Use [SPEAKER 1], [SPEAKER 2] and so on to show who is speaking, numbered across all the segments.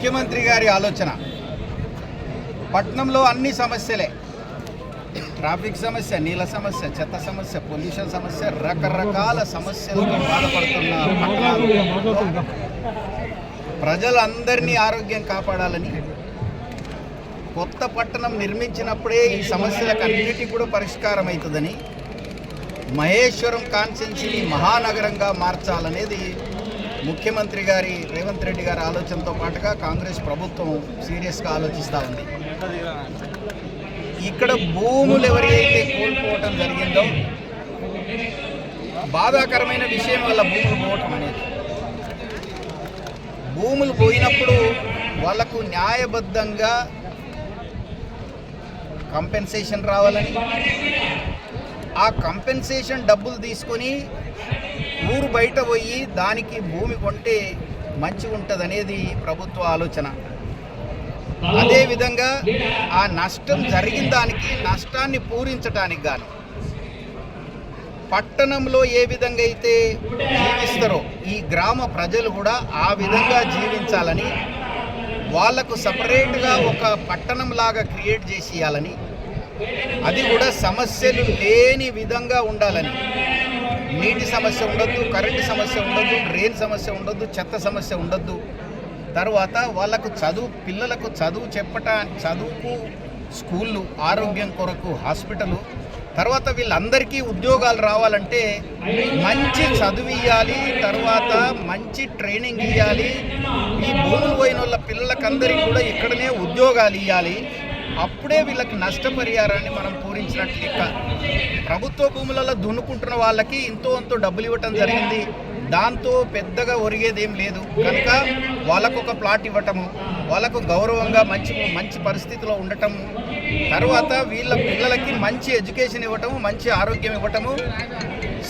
[SPEAKER 1] ముఖ్యమంత్రి గారి ఆలోచన పట్టణంలో అన్ని సమస్యలే, ట్రాఫిక్ సమస్య, నీళ్ళ సమస్య, చెత్త సమస్య, పొల్యూషన్ సమస్య, రకరకాల సమస్యలతో బాధపడుతున్న పట్టణాలు ప్రజలందరినీ ఆరోగ్యం కాపాడాలని కొత్త పట్టణం నిర్మించినప్పుడే ఈ సమస్యలకు అన్నిటికీ కూడా పరిష్కారం అవుతుందని మహేశ్వరం కాన్స్టిట్యున్సీని మహానగరంగా మార్చాలనేది ముఖ్యమంత్రి గారి రేవంత్ రెడ్డి గారి ఆలోచనతో పాటుగా కాంగ్రెస్ ప్రభుత్వం సీరియస్గా ఆలోచిస్తూ ఉంది. ఇక్కడ భూములు ఎవరైతే కోల్పోవటం జరిగిందో బాధాకరమైన విషయం వల్ల భూములు పోవటం అనేది, భూములు పోయినప్పుడు వాళ్లకు న్యాయబద్ధంగా కంపెన్సేషన్ రావాలని, ఆ కంపెన్సేషన్ డబ్బులు తీసుకొని ఊరు బయట పోయి దానికి భూమి కొంటే మంచి ఉంటుంది అనేది ప్రభుత్వ ఆలోచన. అదేవిధంగా ఆ నష్టం జరిగిన దానికి నష్టాన్ని పూరించడానికి గాను పట్టణంలో ఏ విధంగా అయితే జీవిస్తారో ఈ గ్రామ ప్రజలు కూడా ఆ విధంగా జీవించాలని, వాళ్లకు సపరేట్గా ఒక పట్టణం లాగా క్రియేట్ చేసి ఇవ్వాలని, అది కూడా సమస్యలు లేని విధంగా ఉండాలని. నీటి సమస్య ఉండొద్దు, కరెంటు సమస్య ఉండొద్దు, డ్రైన్ సమస్య ఉండొద్దు, చెత్త సమస్య ఉండొద్దు. తర్వాత వాళ్ళకు పిల్లలకు చదువుకు స్కూళ్ళు, ఆరోగ్యం కొరకు హాస్పిటలు, తర్వాత వీళ్ళందరికీ ఉద్యోగాలు రావాలంటే మంచి చదువు ఇవ్వాలి, తర్వాత మంచి ట్రైనింగ్ ఇవ్వాలి. ఈ భూములు పోయిన వాళ్ళ పిల్లలకందరికీ కూడా ఇక్కడనే ఉద్యోగాలు ఇవ్వాలి. అప్పుడే వీళ్ళకి నష్టపరిహారాన్ని మనం పూరించినట్లు లెక్క. ప్రభుత్వ భూములలో దున్నుకుంటున్న వాళ్ళకి ఇంతో అంతో డబ్బులు ఇవ్వటం జరిగింది, దాంతో పెద్దగా ఒరిగేదేం లేదు కనుక వాళ్ళకు ఒక ప్లాట్ ఇవ్వటము, వాళ్ళకు గౌరవంగా మంచి పరిస్థితిలో ఉండటము, తర్వాత వీళ్ళ పిల్లలకి మంచి ఎడ్యుకేషన్ ఇవ్వటము, మంచి ఆరోగ్యం ఇవ్వటము,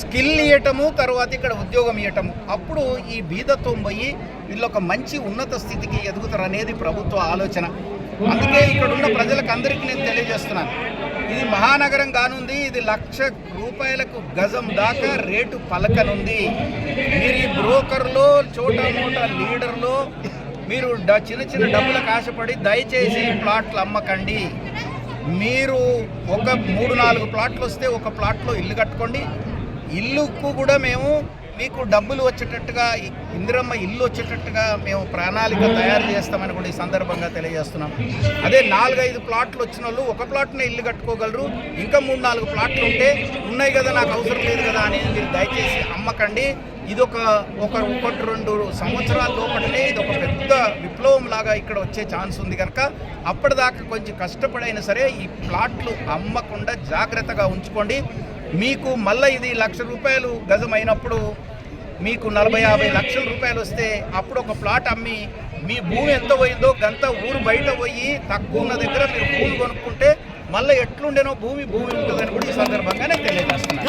[SPEAKER 1] స్కిల్ ఇవ్వటము, తర్వాత ఇక్కడ ఉద్యోగం ఇవ్వటము. అప్పుడు ఈ బీదత్వం పోయి వీళ్ళు ఒక మంచి ఉన్నత స్థితికి ఎదుగుతారు అనేది ప్రభుత్వ ఆలోచన. అందుకే ఇక్కడ ఉన్న ప్రజలకు అందరికీ నేను తెలియజేస్తున్నాను, ఇది మహానగరం కానుంది, ఇది ₹1,00,000 గజం దాకా రేటు పలకనుంది. మీరు ఈ బ్రోకర్లో, చోటా మోటా లీడర్లో మీరు చిన్న డబ్బులకు ఆశపడి దయచేసి ప్లాట్లు అమ్మకండి. మీరు ఒక 3-4 ప్లాట్లు వస్తే ఒక ప్లాట్లో ఇల్లు కట్టుకోండి. ఇల్లుకు కూడా మేము మీకు డబ్బులు వచ్చేటట్టుగా, ఇందిరమ్మ ఇల్లు వచ్చేటట్టుగా మేము ప్రణాళిక తయారు చేస్తామని కూడా ఈ సందర్భంగా తెలియజేస్తున్నాం. అదే 4-5 ప్లాట్లు వచ్చిన వాళ్ళు ఒక ప్లాట్నే ఇల్లు కట్టుకోగలరు. ఇంకా 3-4 ప్లాట్లు ఉంటే ఉన్నాయి కదా, నాకు అవసరం లేదు కదా అని మీరు దయచేసి అమ్మకండి. ఇది ఒక 1-2 సంవత్సరాల లోపలనే ఇది ఒక పెద్ద విప్లవం లాగా ఇక్కడ వచ్చే ఛాన్స్ ఉంది కనుక అప్పటిదాకా కొంచెం కష్టపడైనా సరే ఈ ప్లాట్లు అమ్మకుండా జాగ్రత్తగా ఉంచుకోండి. మీకు మళ్ళీ ఇది ₹1,00,000 గజం అయినప్పుడు మీకు 40-50 లక్షల రూపాయలు వస్తే అప్పుడు ఒక ప్లాట్ అమ్మి మీ భూమి ఎంత పోయిందో గంత ఊరు బయట పోయి తక్కువ ఉన్న దగ్గర మీరు భూమి కొనుక్కుంటే మళ్ళీ ఎట్లుండేనో భూమి ఉంటుందని కూడా ఈ సందర్భంగా నేను తెలియజేస్తున్నాను.